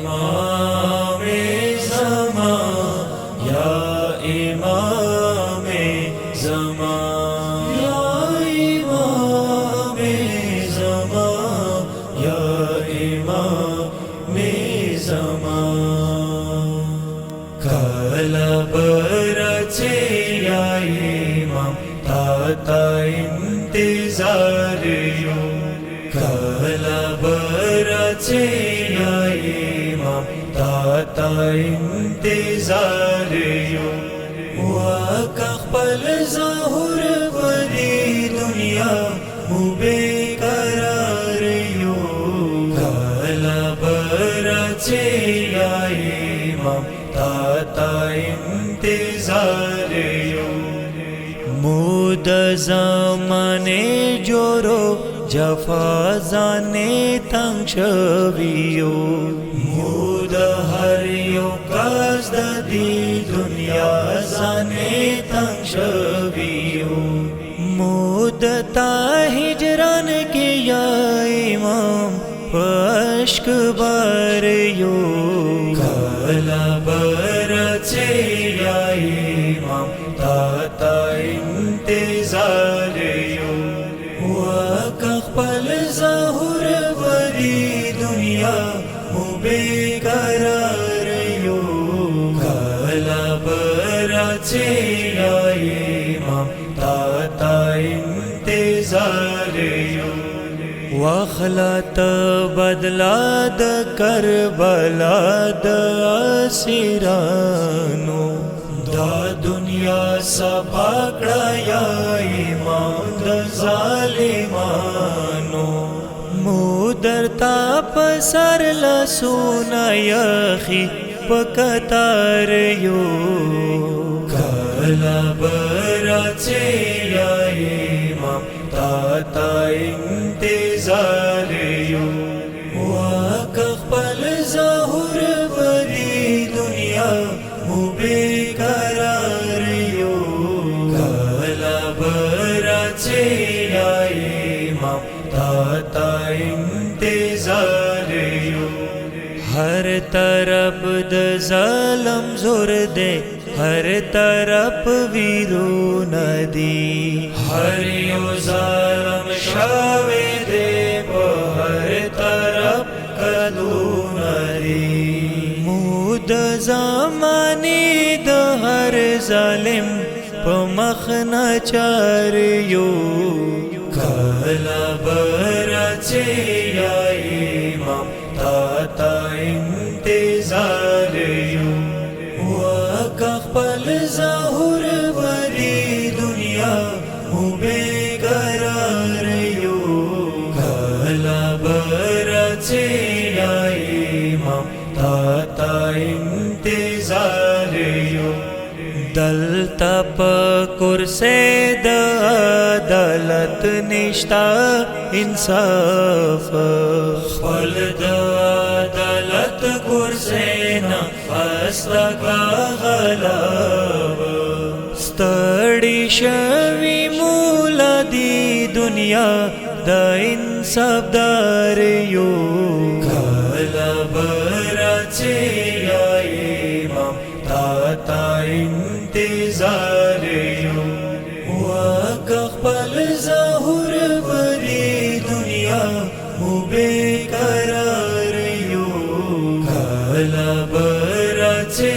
इमामे ज़मान या इमामे ज़मान या इमामे ज़मान या इमामे ज़मान कलबरचे या इमाम ताता इंतजार यो कलबरचे या इमाम ताता इंतजार यो वक़्बल ज़हुर वरी दुनिया बेकरार यो कलबरचे या इमाम ताता इंतजार यो मुद ज़माने जोरो जफा जाने तंक्षवियो मुद हरियो कसदी दुनिया जाने तंक्षवियो मुदता हिजरन के या इमाम पश्क बारियो कलबरचे या इमाम ताता इंतजार यो वक़्बल ज़हुर वरी दुनिया बेकरार यो कलबरचे या इमाम ताता इंतजार यो वखलत बदलाद करबला द असिरानो दा दुनिया सपाकड़ा या इमाम द ज़ालिमानो मुदरता पसर लसूना यखी पकतार यो कलबरचे या इमाम ताता इंतजार यो वक़्बल ज़हुर वरी दुनिया बेकरार यो कलबरचे या इमाम ताता इंतजार यो हर तरफ द ज़लम ज़ोर दे हर तरफ वीरो नदी हर यो ज़लम शावे दे हर तरफ कदू नदी मुद ज़माने द हर ज़ालिम पमखना चार यो कलबरचे या इमाम ताता इंतजार यो वक़्बल ज़हुर वरी दुनिया बेकरार यो कलबरचे या इमाम ताता इंतजार यो दलता कुर्से द अदालत निश्ता इंसाफ खल द अदालत कुर्से न अस्ता गलब स्तड़ी शवी मूलदी दुनिया द इंसाफदार यो कलबरचे या इमाम ताता इंतजार यो वक़्बल ज़हुर वरी दुनिया बेकरार यो कलबरचे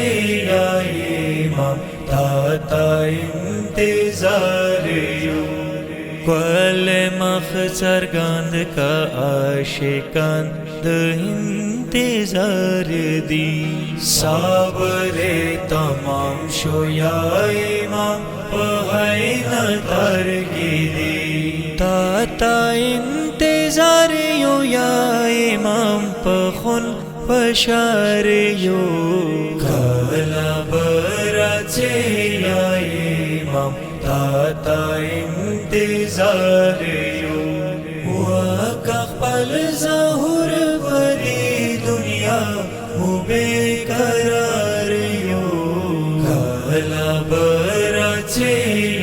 या इमाम ताता इंतजार यो कल मखसर गांध का आशिकान द इंतजार दी साबरे तमाम शो या इमाम पहैन तरगिदी ताता इंतजार यो या इमाम पखुन पशार यो कलबरचे या इमाम ताता इंतजार यो वक़्बल ज़हुर वरी दुनिया बेकरार यो कलबरचे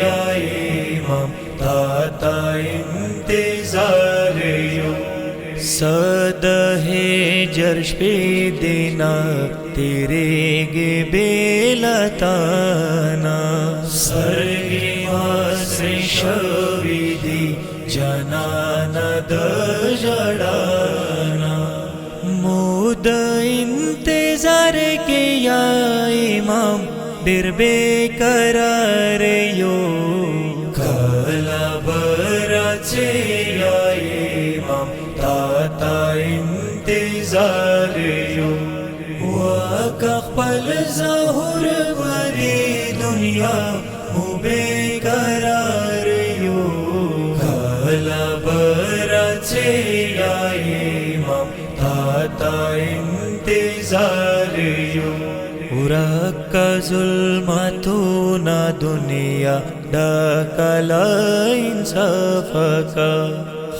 या इमाम ताता इंतजार यो सद है जर्श पे देना तेरे गे बेलताना सर्गे मासे शविदी जनाना दजड़ाना मुद इंतजार के या इमाम बिरबे करार यो कला बराचे या इमाम ताता इंतजार यो वाकपल ज़हुर वरी दुनिया मुबे करार यो कला बराचे या इमाम ताता इंतजार यो उरक्का जुल्मतो ना दुनिया डकला इंसाफका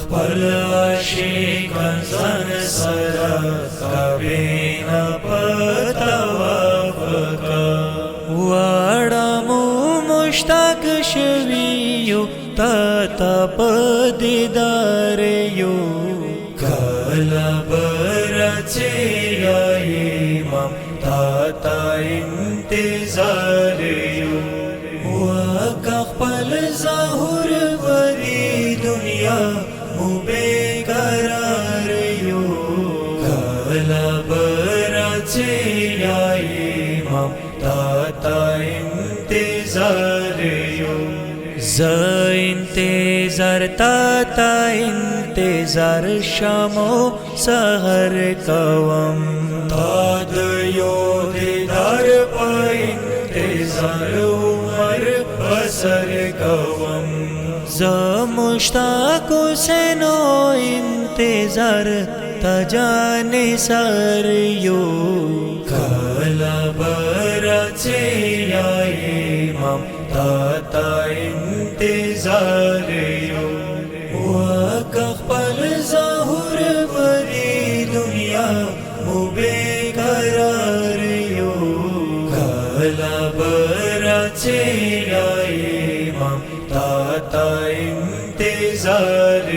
खपल आशिकान सन सरा कभी न पतावाफका वाड़ामो मुश्ताक शवियो ताता पदीदार यो कला बराचे या इमाम ताता इंतजार यो वाकपल ज़हुर वरी दुनिया मुबे करार यो कला बराचे या इमाम ताता इंतजार यो इंतजार ताता इंतजार शामो सहर कवम ताद यो दीदार पा इंतजार उमर बसर कवम मुश्ताको से नो इंतजार तजाने सर यो कला बराचे या इमाम ताता इंतजार यो वाकपल ज़हुर वरी दुनिया मुबे करार यो कला बराचे या इमाम ताता इंतजार